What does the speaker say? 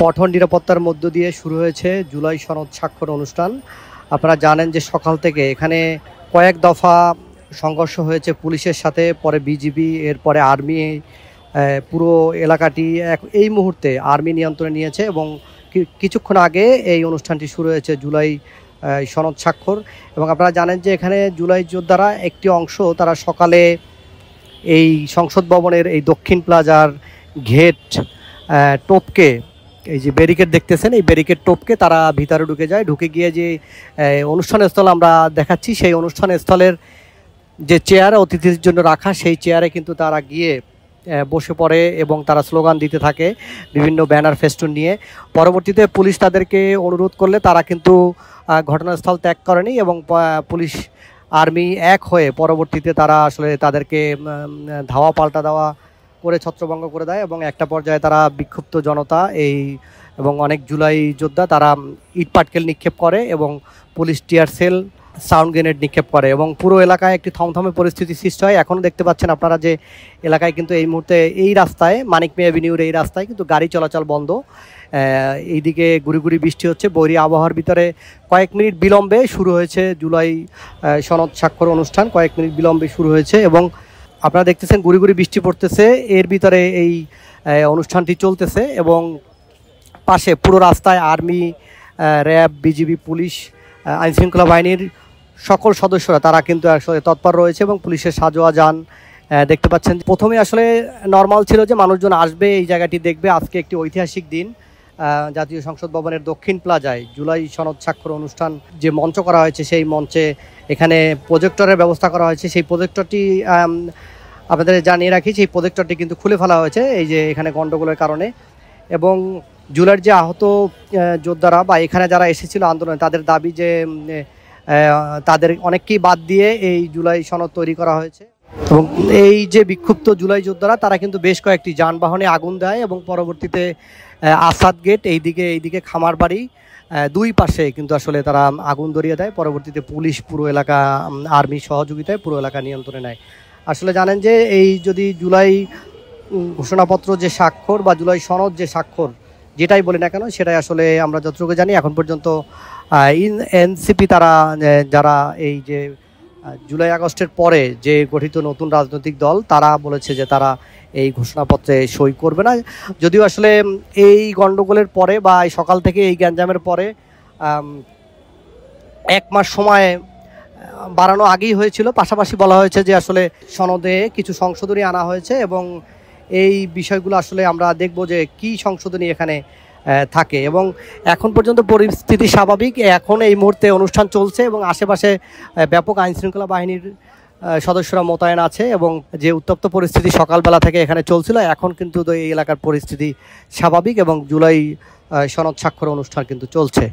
কঠোর নিরাপত্তার মধ্য দিয়ে শুরু হয়েছে জুলাই সনদ স্বাক্ষর অনুষ্ঠান। আপনারা জানেন যে সকাল থেকে এখানে কয়েক দফা সংঘর্ষ হয়েছে পুলিশের সাথে, পরে বিজিবি, এরপরে আর্মি। পুরো এলাকাটি এই মুহূর্তে আর্মি নিয়ন্ত্রণে নিয়েছে এবং কিছুক্ষণ আগে এই অনুষ্ঠানটি শুরু হয়েছে জুলাই সনদ স্বাক্ষর। এবং আপনারা জানেন যে এখানে জুলাই যোদ্ধারা একটি অংশ তারা সকালে এই সংসদ ভবনের এই দক্ষিণ প্লাজার ঘেট টপকে, এই যে ব্যারিকেড দেখতেছেন, এই ব্যারিকেড টপকে তারা ভিতরে ঢুকে গিয়ে যে অনুষ্ঠান স্থল আমরা দেখাচ্ছি, সেই অনুষ্ঠান স্থলের যে চেয়ার অতিথির জন্য রাখা, সেই চেয়ারে কিন্তু তারা গিয়ে বসে পড়ে এবং তারা স্লোগান দিতে থাকে বিভিন্ন ব্যানার ফেস্টুন নিয়ে। পরবর্তীতে পুলিশ তাদেরকে অনুরোধ করলে তারা কিন্তু ঘটনাস্থল ত্যাগ করেনি এবং পুলিশ আর্মি এক হয়ে পরবর্তীতে তারা আসলে তাদেরকে ধাওয়া পাল্টা দেওয়া করে ছত্রভঙ্গ করে দেয় এবং একটা পর্যায়ে তারা বিক্ষুব্ধ জনতা এবং অনেক জুলাই যোদ্ধা তারা ইট পাটকেল নিক্ষেপ করে এবং police tear shell, sound grenade নিক্ষেপ করে এবং পুরো এলাকায় একটি থমথমে পরিস্থিতি সৃষ্টি হয়। এখনও দেখতে পাচ্ছেন আপনারা যে এলাকায় কিন্তু এই মুহূর্তে এই রাস্তায়, মানিক মিয়া এভিনিউর এই রাস্তায় কিন্তু গাড়ি চলাচল বন্ধ। এইদিকে গুড়ি বৃষ্টি হচ্ছে। বৈরী আবহাওয়ার ভিতরে কয়েক মিনিট বিলম্বে শুরু হয়েছে জুলাই সনদ স্বাক্ষর অনুষ্ঠান, কয়েক মিনিট বিলম্বে শুরু হয়েছে এবং আপনারা দেখতেছেন গুড়ি বৃষ্টি পড়তেছে, এর ভিতরে এই অনুষ্ঠানটি চলতেছে এবং পাশে পুরো রাস্তায় আর্মি, র্যাব, বিজিবি, পুলিশ, আইনশৃঙ্খলা বাহিনীর সকল সদস্যরা তারা কিন্তু আসলে তৎপর রয়েছে এবং পুলিশের সাজোয়া যান দেখতে পাচ্ছেন। প্রথমে আসলে নর্মাল ছিল যে মানুষজন আসবে, এই জায়গাটি দেখবে। আজকে একটি ঐতিহাসিক দিন। জাতীয় সংসদ ভবনের দক্ষিণ প্লাজায় জুলাই সনদ স্বাক্ষর অনুষ্ঠান যে মঞ্চ করা হয়েছে, সেই মঞ্চে এখানে প্রজেক্টরের ব্যবস্থা করা হয়েছে। সেই প্রজেক্টরটি আপনাদের জানিয়ে রাখি, সেই প্রজেক্টরটি কিন্তু খুলে ফেলা হয়েছে এই যে এখানে গণ্ডগোলের কারণে। এবং জুলাইয়ের যে আহত যোদ্ধারা বা এখানে যারা এসেছিল আন্দোলনে, তাদের দাবি যে তাদের অনেককেই বাদ দিয়ে এই জুলাই সনদ তৈরি করা হয়েছে। এবং এই যে বিক্ষুব্ধ জুলাই যোদ্ধারা তারা কিন্তু বেশ কয়েকটি যানবাহনে আগুন দেয় এবং পরবর্তীতে আসাদ গেট, এইদিকে খামার বাড়ি, দুই পাশে কিন্তু আসলে তারা আগুন ধরিয়ে দেয়। পরবর্তীতে পুলিশ পুরো এলাকা আর্মির সহযোগিতায় পুরো এলাকা নিয়ন্ত্রণে নেয়। আসলে জানেন যে এই যদি জুলাই ঘোষণাপত্র যে স্বাক্ষর বা জুলাই সনদ যে স্বাক্ষর যেটাই বলি না কেন, সেটাই আসলে আমরা যতটুকু জানি এখন পর্যন্ত এনসিপি তারা যারা এই যে জুলাই আগস্টের পরে যে গঠিত নতুন রাজনৈতিক দল, তারা বলেছে যে তারা এই ঘোষণাপত্রে সই করবে না। যদিও আসলে এই গণ্ডগোলের পরে বা এই সকাল থেকে এই গ্যাঞ্জামের পরে 1 মাস সময় বাড়ানো আগেই হয়েছিল। পাশাপাশি বলা হয়েছে যে আসলে সনদে কিছু সংশোধনী আনা হয়েছে এবং এই বিষয়গুলো আসলে আমরা দেখব যে কি সংশোধনী এখানে থাকে। এবং এখন পর্যন্ত পরিস্থিতি স্বাভাবিক। এখন এই মুহূর্তে অনুষ্ঠান চলছে এবং আশেপাশে ব্যাপক আইনশৃঙ্খলা বাহিনীর সদস্যরা মোতায়েন আছে এবং যে উত্তপ্ত পরিস্থিতি সকালবেলা থেকে এখানে চলছিল, এখন কিন্তু এই এলাকার পরিস্থিতি স্বাভাবিক এবং জুলাই সনদ স্বাক্ষর অনুষ্ঠান কিন্তু চলছে।